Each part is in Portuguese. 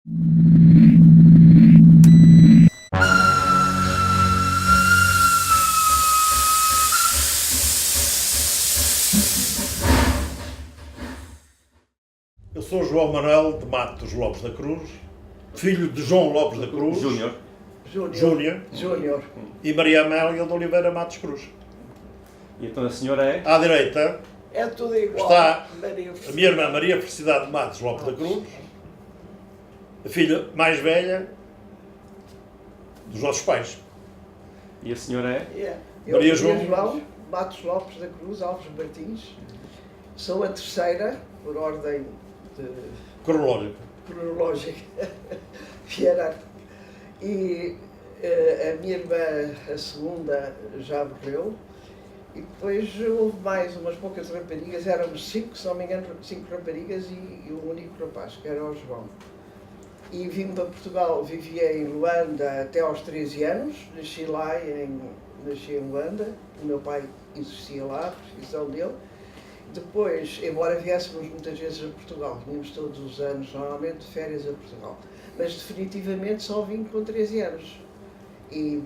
Eu sou João Manuel de Matos Lopes da Cruz, filho de João Lopes da Cruz Júnior e Maria Amélia de Oliveira Matos Cruz. E então a senhora é? À direita é tudo igual. está Maria a minha irmã Maria Felicidade de Matos Lopes da Cruz, a filha mais velha dos nossos pais. E a senhora é? Maria João Matos Lopes da Cruz, Alves Martins. Sou a terceira, por ordem cronológica, hierárquica. E a minha irmã, a segunda, já morreu. E depois houve mais umas poucas raparigas, éramos 5, se não me engano, 5 raparigas e o único rapaz, que era o João. E vim para Portugal, vivia em Luanda até aos 13 anos, nasci em Luanda, o meu pai exercia lá, a profissão dele. Depois, embora viéssemos muitas vezes a Portugal, vinhamos todos os anos, normalmente, de férias a Portugal, mas definitivamente só vim com 13 anos. E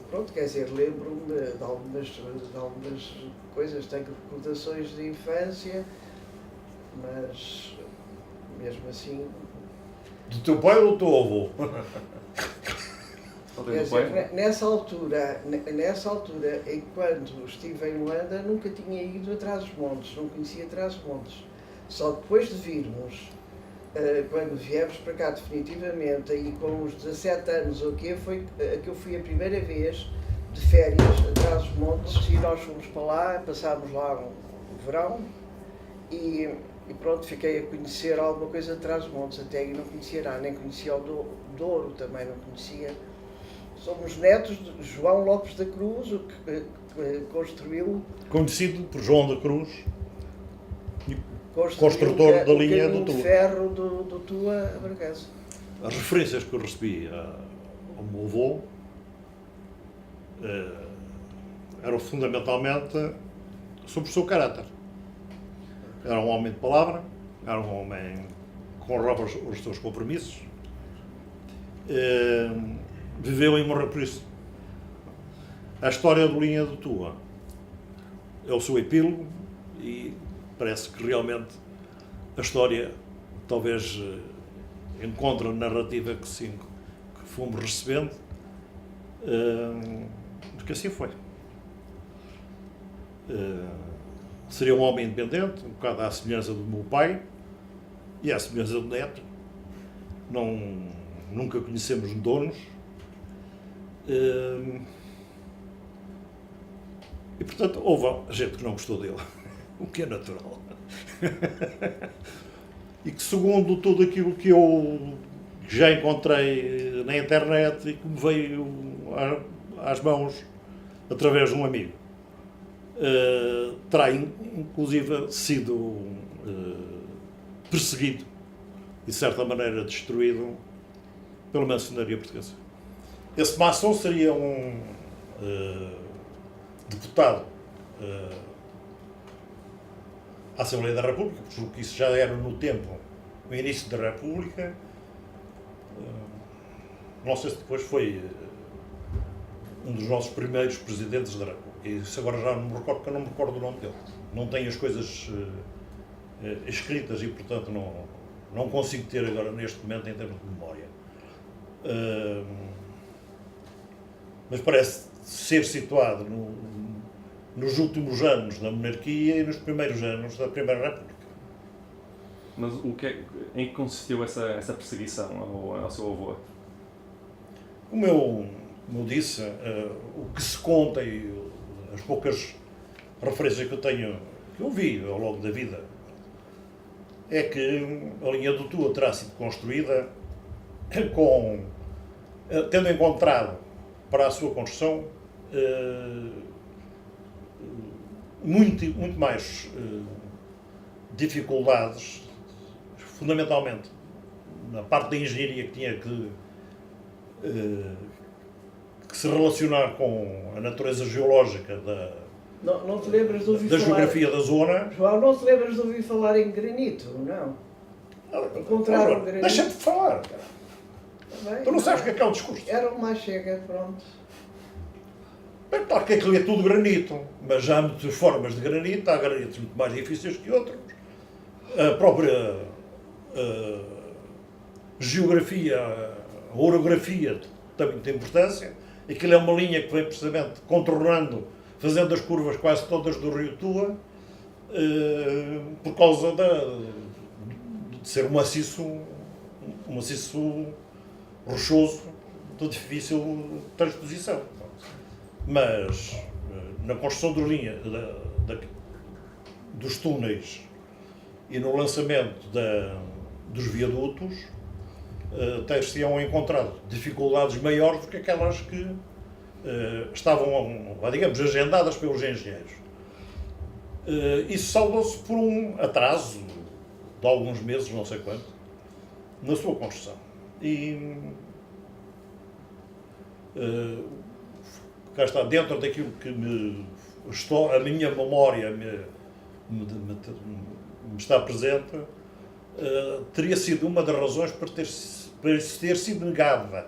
pronto, quer dizer, lembro-me de algumas coisas, tenho recordações de infância, mas mesmo assim... Do teu pai ou do teu avô? Quer dizer, nessa altura, enquanto estive em Luanda, nunca tinha ido a Trás-os-Montes, não conhecia Trás-os-Montes. Só depois de virmos, quando viemos para cá definitivamente, aí com os 17 anos ou quê, foi que eu fui a primeira vez de férias a Trás-os-Montes e nós fomos para lá, passámos lá um verão e pronto, fiquei a conhecer alguma coisa de Trás-os-Montes, até aí não conhecia nada, nem conhecia o Douro, também não conhecia. Somos netos de João Lopes da Cruz, o que construiu... Conhecido por João da Cruz, construtor da linha do Tua. O ferro do Tua a Bragança. As referências que eu recebi ao meu avô eram fundamentalmente sobre o seu caráter. Era um homem de palavra, era um homem que honrava os seus compromissos, viveu e morreu por isso. A história do Linha do Tua é o seu epílogo e parece que realmente a história talvez encontre a narrativa que fomos recebendo, porque assim foi. Seria um homem independente, um bocado à semelhança do meu pai e à semelhança do neto. Nunca conhecemos donos. E portanto houve gente que não gostou dele, o que é natural. E que, segundo tudo aquilo que eu já encontrei na internet e que me veio às mãos através de um amigo, terá inclusive sido perseguido e de certa maneira destruído pela maçonaria portuguesa. Esse maçom seria um deputado à Assembleia da República, porque isso já era no início da República. Não sei se depois foi um dos nossos primeiros presidentes da República. Isso agora já não me recordo, porque eu não me recordo do nome dele. Não tenho as coisas escritas e, portanto, não consigo ter agora neste momento em termos de memória. Mas parece ser situado nos últimos anos da monarquia e nos primeiros anos da Primeira República. Mas em que consistiu essa perseguição ao seu avô? Como eu disse, o que se conta e as poucas referências que eu vi ao longo da vida, é que a linha do Tua terá sido construída tendo encontrado para a sua construção muito mais dificuldades, fundamentalmente na parte da engenharia que tinha que se relacionar com a natureza geológica Não te lembras de ouvir da falar... geografia da zona. João, não te lembras de ouvir falar em granito, não? Encontraram o granito. Deixa-me falar, cara. Também, Tu não sabes o que é um discurso. Era uma chega, pronto. Bem, claro que aquilo é tudo granito, mas há muitas formas de granito, há granitos muito mais difíceis que outros. A própria geografia, a orografia tem muita importância. Aquilo é uma linha que vem precisamente contornando, fazendo as curvas quase todas do Rio Tua, por causa de ser um maciço rochoso de difícil transposição. Mas na construção de linha, dos túneis e no lançamento dos viadutos, ter-se-ão encontrado dificuldades maiores do que aquelas que estavam, digamos, agendadas pelos engenheiros. Isso salvou-se por um atraso de alguns meses, não sei quanto, na sua construção. E cá está, dentro daquilo que a minha memória me está presente, teria sido uma das razões para ter sido negado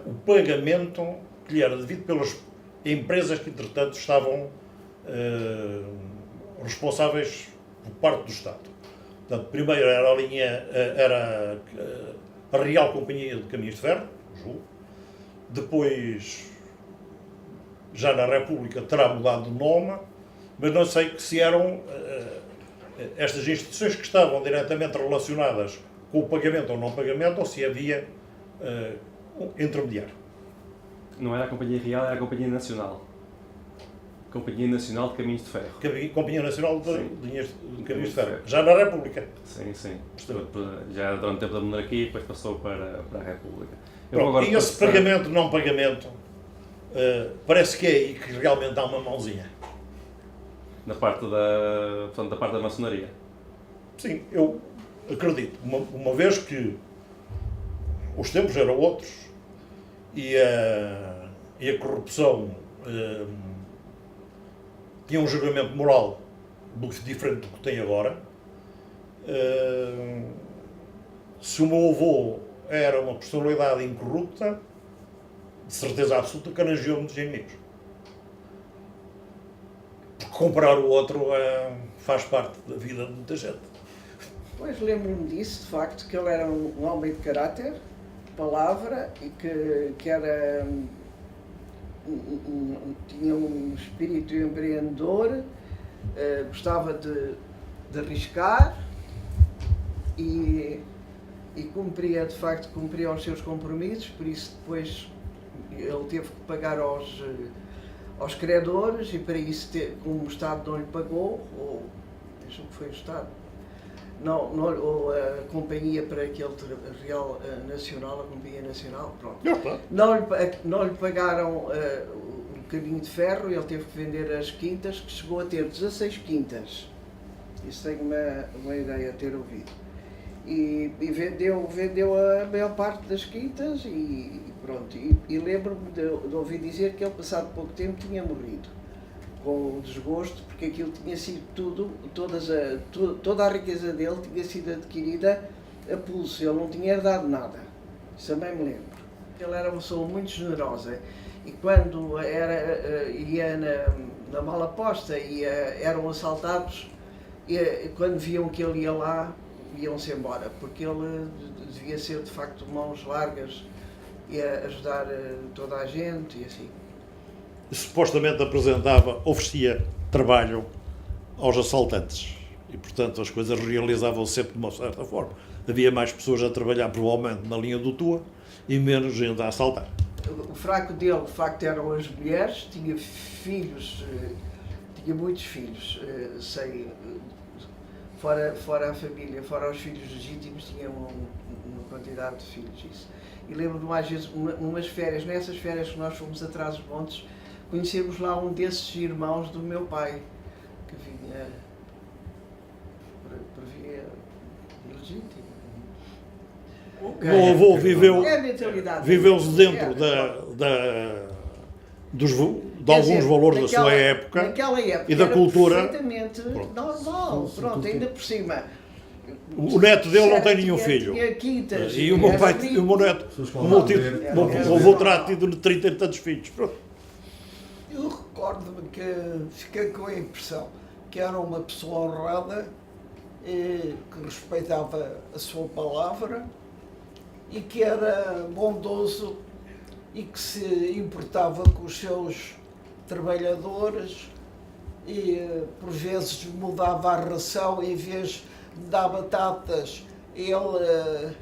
o pagamento que lhe era devido pelas empresas que, entretanto, estavam responsáveis por parte do Estado. Portanto, primeiro era a Real Companhia de Caminhos de Ferro, julgo. Depois, já na República, terá mudado de nome, mas não sei que se eram estas instituições que estavam diretamente relacionadas com o pagamento ou não pagamento, ou se havia um intermediário. Não era a Companhia Real, era a Companhia Nacional. Companhia Nacional de Caminhos de Ferro. Companhia Nacional de Caminhos de Ferro. Sim. Já na República. Sim, sim. Já durante o tempo da monarquia e depois passou para a República. Pronto, e esse pagamento, não pagamento, parece que é aí que realmente há uma mãozinha. Da parte da maçonaria. Sim, eu acredito. Uma vez que os tempos eram outros e a corrupção tinha um julgamento moral diferente do que tem agora. Se o meu avô era uma personalidade incorrupta, de certeza absoluta que arranjou muitos inimigos. Porque comprar o outro faz parte da vida de muita gente. Pois lembro-me disso, de facto, que ele era um homem de caráter, de palavra, e que era, tinha um espírito empreendedor, gostava de arriscar e cumpria, de facto, cumpria os seus compromissos, por isso depois ele teve que pagar aos credores e para isso, como o Estado não lhe pagou, ou acho que foi o Estado, ou a companhia para aquele Real Nacional, a Companhia Nacional, pronto. Não lhe pagaram o caminho de ferro e ele teve que vender as quintas, que chegou a ter 16 quintas. Isso tenho uma ideia de ter ouvido. E vendeu a maior parte das quintas e pronto. E lembro-me de ouvir dizer que ele, passado pouco tempo, tinha morrido. Com o desgosto, porque aquilo tinha sido toda a riqueza dele tinha sido adquirida a pulso, ele não tinha herdado nada, isso também me lembro. Ele era uma pessoa muito generosa e quando ia na mala posta e eram assaltados, quando viam que ele ia lá, iam-se embora, porque ele devia ser de facto mãos largas e ajudar toda a gente e assim. Supostamente oferecia trabalho aos assaltantes e, portanto, as coisas realizavam sempre de uma certa forma. Havia mais pessoas a trabalhar, provavelmente, na linha do Tua e menos gente a assaltar. O fraco dele, de facto, eram as mulheres, tinha filhos, tinha muitos filhos, fora a família, fora os filhos legítimos, tinha uma quantidade de filhos. Isso. E lembro-me, às vezes, umas férias, nessas férias que nós fomos atrás dos montes, conhecemos lá um desses irmãos do meu pai, que vinha por via legítima. O meu avô viveu-se dentro de alguns valores da sua época naquela época e da cultura. Perfeitamente normal, pronto, ainda por cima. O neto dele não tem nenhum filho. Tinha quintas. E o meu pai, o meu neto, o meu trato tido de 30 e tantos filhos. Pronto. Eu recordo-me que fiquei com a impressão que era uma pessoa honrada, que respeitava a sua palavra e que era bondoso e que se importava com os seus trabalhadores e por vezes mudava a ração, em vez de dar batatas, ele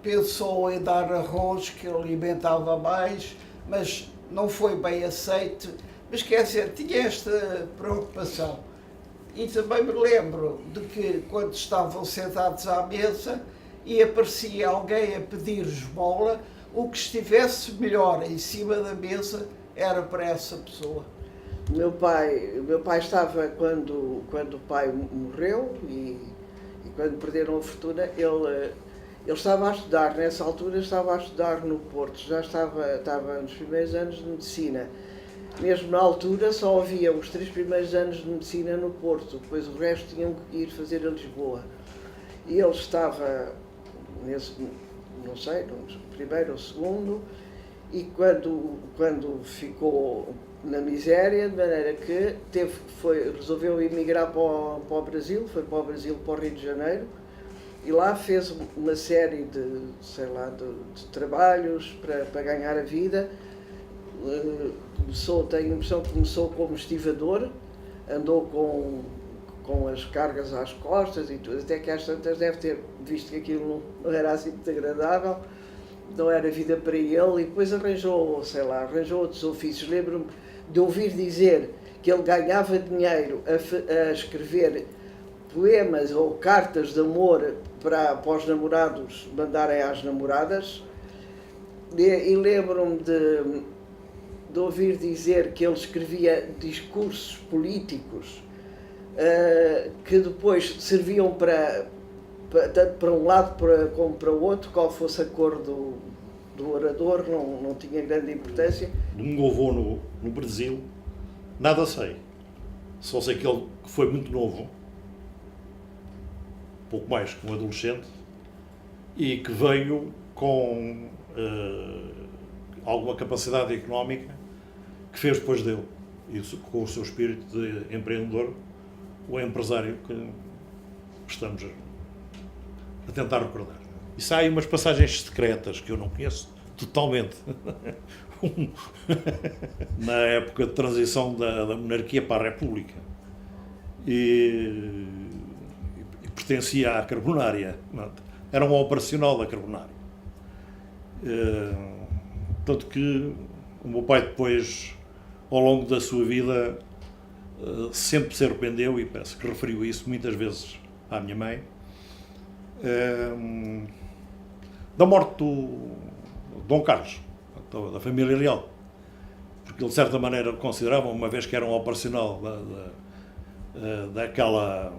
pensou em dar arroz, que alimentava mais, mas não foi bem aceito. Mas quer dizer, tinha esta preocupação. E também me lembro de que quando estavam sentados à mesa e aparecia alguém a pedir esmola, o que estivesse melhor em cima da mesa era para essa pessoa. O meu pai estava, quando o pai morreu e quando perderam a fortuna, ele estava a estudar, nessa altura estava a estudar no Porto, já estava nos primeiros anos de medicina. Mesmo na altura só havia os 3 primeiros anos de medicina no Porto, depois o resto tinham que ir fazer a Lisboa. E ele estava nesse, não sei, no primeiro ou segundo, e quando ficou na miséria, de maneira que resolveu emigrar para o Brasil, foi para o Brasil, para o Rio de Janeiro, e lá fez uma série de trabalhos para ganhar a vida. Tenho a impressão que começou como estivador, andou com as cargas às costas e tudo, até que às tantas deve ter visto que aquilo não era assim muito agradável, não era vida para ele, e depois arranjou outros ofícios. Lembro-me de ouvir dizer que ele ganhava dinheiro a escrever poemas ou cartas de amor para os namorados mandarem às namoradas, e lembro-me de ouvir dizer que ele escrevia discursos políticos que depois serviam tanto para um lado como para o outro, qual fosse a cor do orador, não tinha grande importância. Do meu avô no Brasil, nada sei. Só sei que ele foi muito novo, pouco mais que um adolescente, e que veio com alguma capacidade económica que fez depois dele, e com o seu espírito de empreendedor, o empresário que estamos a tentar recordar. E há aí umas passagens secretas que eu não conheço totalmente. Na época de transição da monarquia para a República. E pertencia à Carbonária. Era um operacional da Carbonária. Tanto que o meu pai depois, ao longo da sua vida, sempre se arrependeu, e parece que referiu isso muitas vezes à minha mãe, da morte do Dom Carlos, da família real, porque ele de certa maneira considerava, uma vez que era um operacional daquela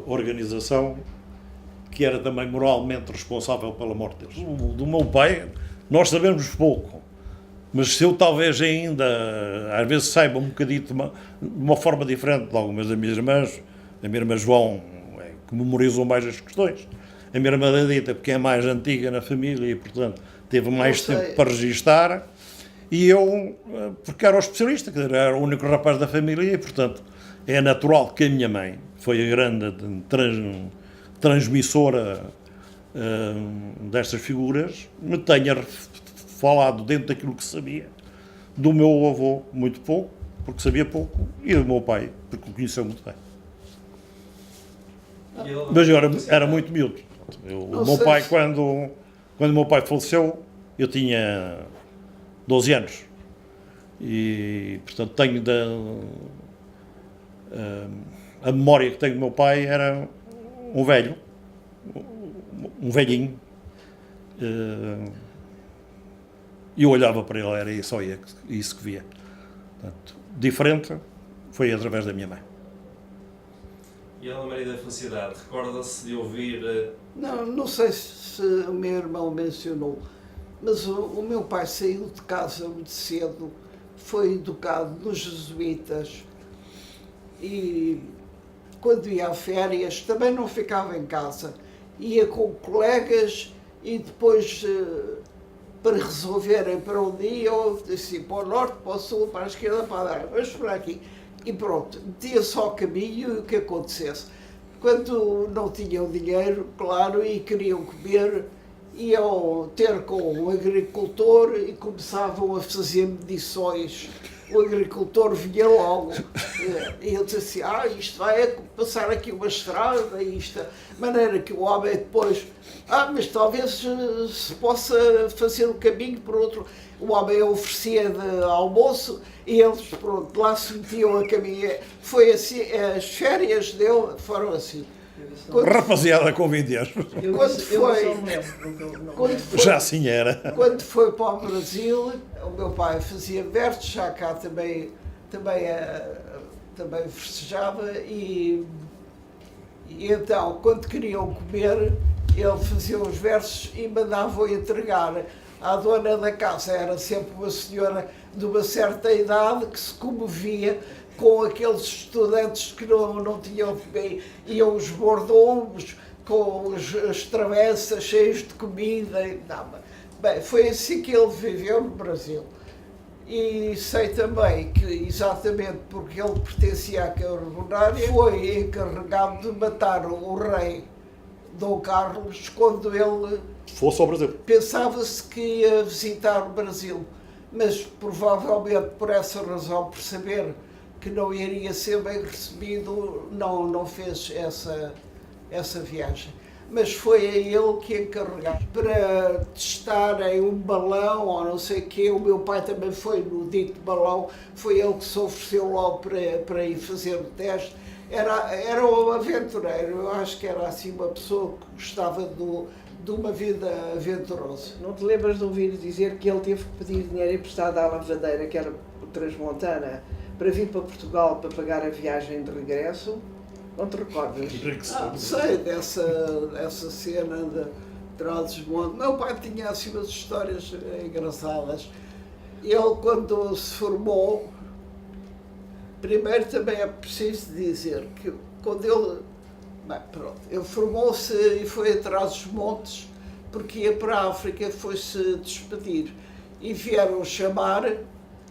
organização, que era também moralmente responsável pela morte deles. Do meu pai nós sabemos pouco, mas se eu talvez ainda às vezes saiba um bocadito de uma forma diferente de algumas das minhas irmãs. A minha irmã João que memorizou mais as questões, a minha irmã Dadita, porque é mais antiga na família e portanto teve mais tempo para registar, e eu, porque era o especialista, quer dizer, era o único rapaz da família, e portanto é natural que a minha mãe foi a grande transmissora destas figuras, me tenha falado dentro daquilo que sabia, do meu avô muito pouco, porque sabia pouco, e do meu pai, porque o conheceu muito bem. Mas eu era muito miúdo. O meu pai, quando o meu pai faleceu, eu tinha 12 anos. E, portanto, tenho a memória que tenho do meu pai era um velhinho. E eu olhava para ele, era só isso que via. Portanto, diferente foi através da minha mãe. E a Ana Maria da Felicidade, recorda-se de ouvir... Não sei se o meu irmão mencionou, mas o meu pai saiu de casa muito cedo, foi educado nos jesuítas e quando ia a férias, também não ficava em casa. Ia com colegas e depois, para resolverem para um dia, ou assim, para o norte, para o sul, para a esquerda, para a direita, vamos por aqui. E pronto, metia-se ao caminho e o que acontecesse. Quando não tinham dinheiro, claro, e queriam comer, iam ter com um agricultor e começavam a fazer medições. O agricultor vinha logo e ele disse assim, isto vai passar aqui uma estrada, isto, de maneira que o homem depois, mas talvez se possa fazer o caminho por outro. O homem oferecia de almoço e eles, pronto, lá se metiam a caminho. Foi assim, as férias dele foram assim. Rapaziada com 20 anos. Já assim era. Quando foi para o Brasil, o meu pai fazia versos, já cá também festejava e então, quando queriam comer, ele fazia os versos e mandava-o entregar à dona da casa. Era sempre uma senhora de uma certa idade que se comovia com aqueles estudantes que não tinham bem, iam os mordomos com as travessas cheios de comida e nada. Bem, foi assim que ele viveu no Brasil. E sei também que, exatamente porque ele pertencia à Carabonária, foi encarregado de matar o rei Dom Carlos quando ele fosse ao Brasil. Pensava-se que ia visitar o Brasil, mas provavelmente por essa razão, por saber que não iria ser bem recebido, não fez essa viagem. Mas foi a ele que encarregou para testarem um balão ou não sei o quê. O meu pai também foi no dito balão, foi ele que se ofereceu logo para ir fazer o teste. Era um aventureiro, eu acho que era assim uma pessoa que gostava de uma vida aventurosa. Não te lembras de ouvir dizer que ele teve que pedir dinheiro emprestado à lavadeira, que era transmontana, para vir para Portugal para pagar a viagem de regresso? Não te recordas? Sei dessa cena de Trás-os-Montes. Meu pai tinha assim umas histórias engraçadas. Ele, quando se formou, primeiro também é preciso dizer que quando ele formou-se e foi atrás dos montes porque ia para a África, foi-se despedir e vieram chamar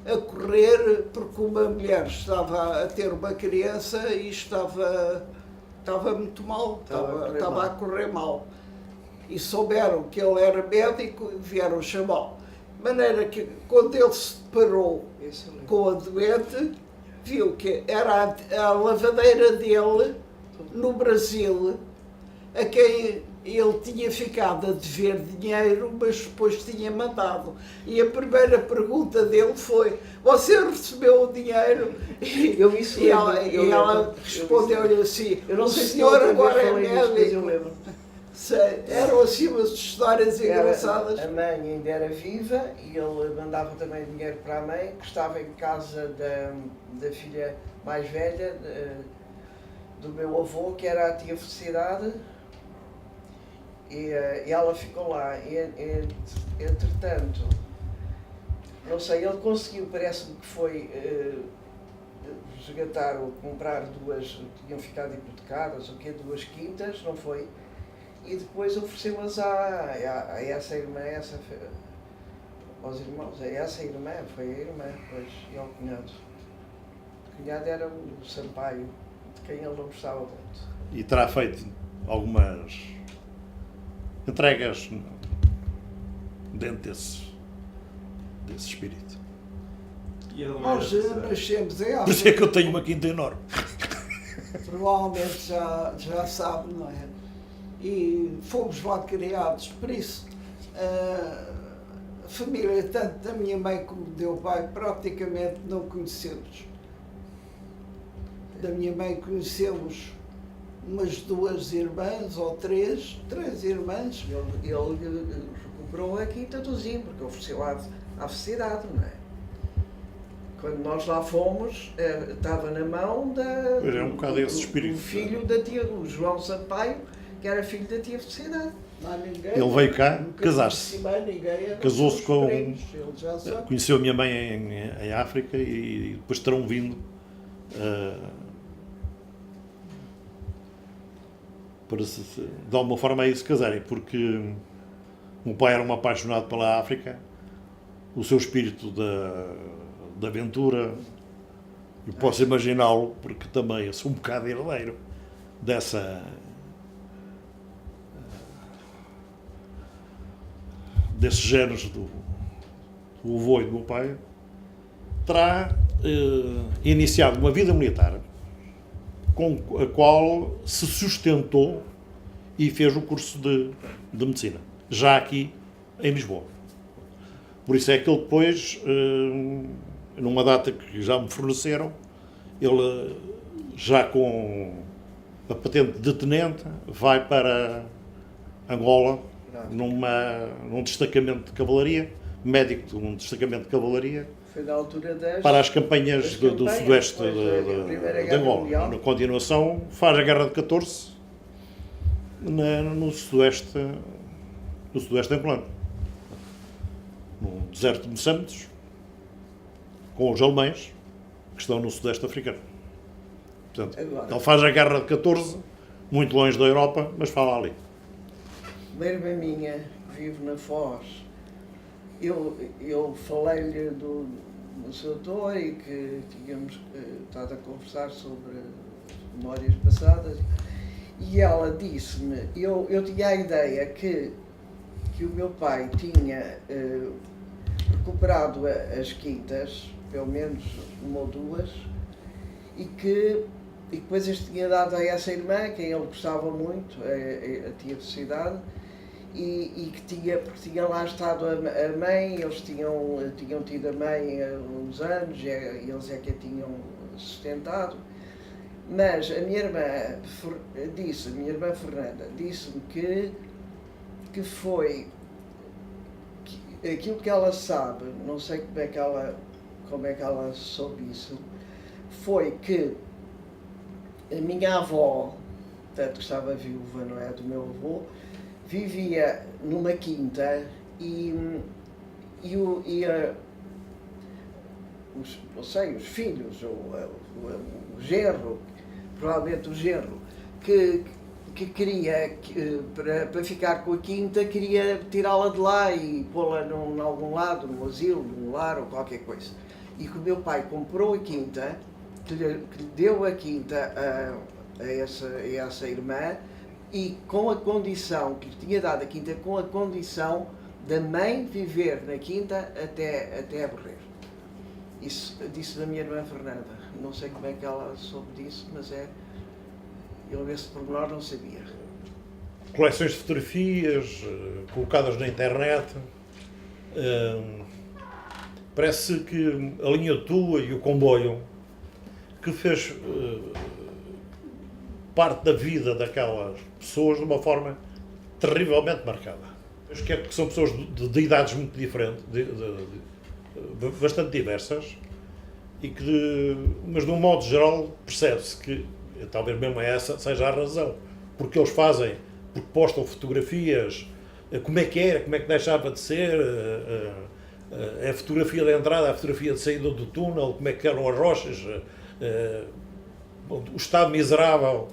a correr porque uma mulher estava a ter uma criança e estava muito mal, estava a correr mal. E souberam que ele era médico e vieram chamá-lo. De maneira que quando ele se deparou com a doente, viu que era a lavadeira dele no Brasil, a quem ele tinha ficado a dever dinheiro, mas depois tinha mandado. E a primeira pergunta dele foi: você recebeu o dinheiro? E ela respondeu-lhe assim: o senhor agora é médico. Eram assim umas histórias engraçadas. A mãe ainda era viva e ele mandava também dinheiro para a mãe, que estava em casa da filha mais velha do meu avô, que era a tia Felicidade, e ela ficou lá. Entretanto, não sei, ele conseguiu, parece-me que foi resgatar ou comprar tinham ficado hipotecadas, duas quintas, não foi? E depois ofereceu-as a essa irmã, aos irmãos, essa irmã, foi a irmã, pois, e ao cunhado. O cunhado era o Sampaio, de quem ele não gostava muito. E terá feito algumas entregas dentro desse espírito. Nós nascemos em África. Por isso é que eu tenho uma quinta enorme. Provavelmente já sabe, não é? E fomos lá criados, por isso a família, tanto da minha mãe como do meu pai, praticamente não conhecemos. Da minha mãe conhecemos umas duas irmãs ou três irmãs. Ele recuperou a quinta do Zinho, porque ofereceu à cidade, não é? Quando nós lá fomos, estava na mão do filho da tia, do João Sampaio, que era filho da tia Felicidade. Ele veio cá casar-se. Casou-se com. Conheceu a minha mãe em África e depois terão vindo para de alguma forma aí se casarem, porque o pai era um apaixonado pela África, o seu espírito da aventura, eu posso imaginá-lo, porque também eu sou um bocado herdeiro desses géneros do avô e do meu pai, terá iniciado uma vida militar com a qual se sustentou e fez o curso de medicina, já aqui em Lisboa. Por isso é que ele depois, numa data que já me forneceram, ele já com a patente de tenente vai para Angola, num destacamento de cavalaria, médico de um destacamento de cavalaria, Foi na altura para as campanhas do sudoeste de Angola. Mundial. Na continuação, faz a Guerra de 14 no sudoeste angolano, no deserto de Moçambique, com os alemães que estão no sudeste africano. Portanto, Agora. ele faz a Guerra de 14, muito longe da Europa, mas fala ali. Uma irmã minha que vive na Foz, eu falei-lhe do seu autor e que tínhamos estado a conversar sobre memórias passadas, e ela disse-me, eu tinha a ideia que o meu pai tinha recuperado as quintas, pelo menos uma ou duas, e depois este tinha dado a essa irmã, quem ele gostava muito, a tia de cidade, e que porque tinha lá estado a mãe, eles tinham tido a mãe há uns anos, eles é que a tinham sustentado. Mas a minha irmã Fernanda, disse-me que foi aquilo que ela sabe, não sei como é que ela soube isso, foi que a minha avó, portanto que estava viúva, não é, do meu avô, vivia numa quinta os filhos, o genro, provavelmente o genro, que queria, para ficar com a quinta, queria tirá-la de lá e pô-la em algum lado, no asilo, num lar ou qualquer coisa. E que o meu pai comprou a quinta, que lhe deu a quinta a essa irmã, e com a condição, que lhe tinha dado a quinta, com a condição da mãe viver na quinta até morrer. Isso disse da minha irmã Fernanda. Não sei como é que ela soube disso, mas eu esse pormenor não sabia. Coleções de fotografias colocadas na internet. Parece que a linha de Tua e o comboio, que fez parte da vida daquelas pessoas de uma forma terrivelmente marcada. Acho que são pessoas de idades muito diferentes, bastante diversas, mas de um modo geral percebe-se que, talvez mesmo essa seja a razão, porque eles porque postam fotografias, como é que era, como é que deixava de ser, a fotografia da entrada, a fotografia de saída do túnel, como é que eram as rochas, o estado miserável.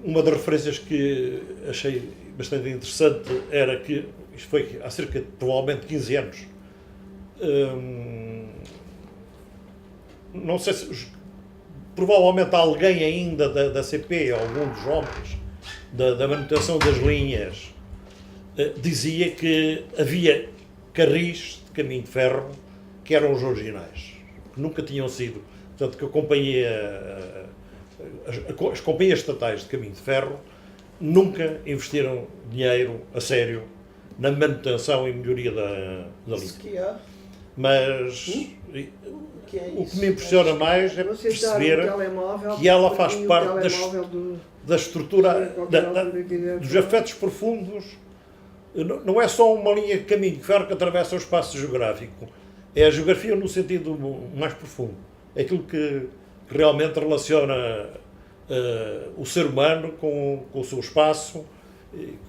Uma das referências que achei bastante interessante era que, isto foi há cerca de, provavelmente, 15 anos, não sei se, provavelmente alguém ainda da CP, algum dos homens da manutenção das linhas, dizia que havia carris de caminho de ferro que eram os originais, que nunca tinham sido, portanto que as companhias estatais de caminho de ferro nunca investiram dinheiro a sério na manutenção e melhoria da linha. Mas o que me impressiona mais é perceber que ela faz parte da estrutura, dos afetos profundos. Não é só uma linha de caminho de ferro que atravessa o espaço geográfico, é a geografia no sentido mais profundo. É aquilo que realmente relaciona o ser humano com o seu espaço e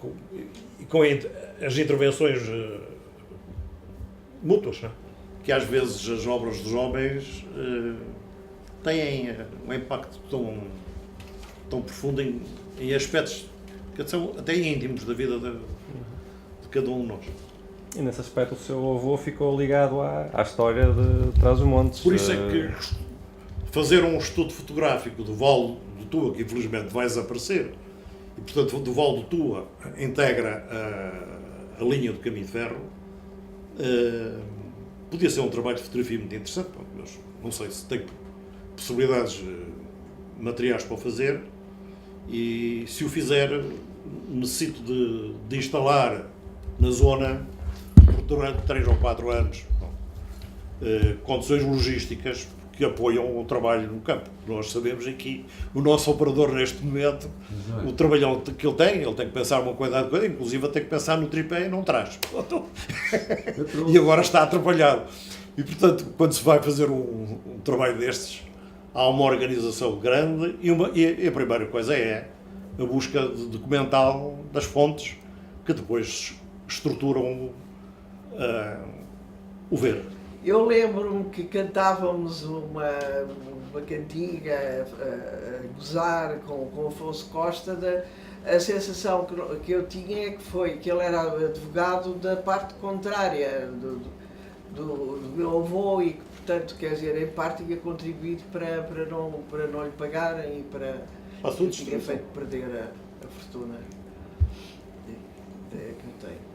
com as intervenções mútuas, não é? Que às vezes as obras dos homens têm um impacto tão profundo em aspectos que são até íntimos da vida de cada um de nós. E nesse aspecto o seu avô ficou ligado à história de Trás-os-Montes. Por isso é que fazer um estudo fotográfico do Vale do Tua, que infelizmente vai desaparecer, e portanto do Vale do Tua integra a linha do Caminho de Ferro, podia ser um trabalho de fotografia muito interessante, mas não sei se tem possibilidades materiais para o fazer, e se o fizer necessito de instalar na zona durante 3 ou 4 anos condições logísticas que apoiam o trabalho no campo. Nós sabemos aqui, o nosso operador neste momento, o trabalhão que ele tem que pensar uma quantidade de coisa, inclusive tem que pensar no tripé e não traz. E agora está atrapalhado. E portanto, quando se vai fazer um trabalho destes, há uma organização grande e a primeira coisa é a busca documental das fontes que depois estruturam o ver. Eu lembro-me que cantávamos uma cantiga a gozar com o Afonso Costa. A sensação que eu tinha é que ele era advogado da parte contrária do meu avô e que, portanto, quer dizer, em parte tinha contribuído para não lhe pagarem e para tinha feito perder a fortuna que eu tenho.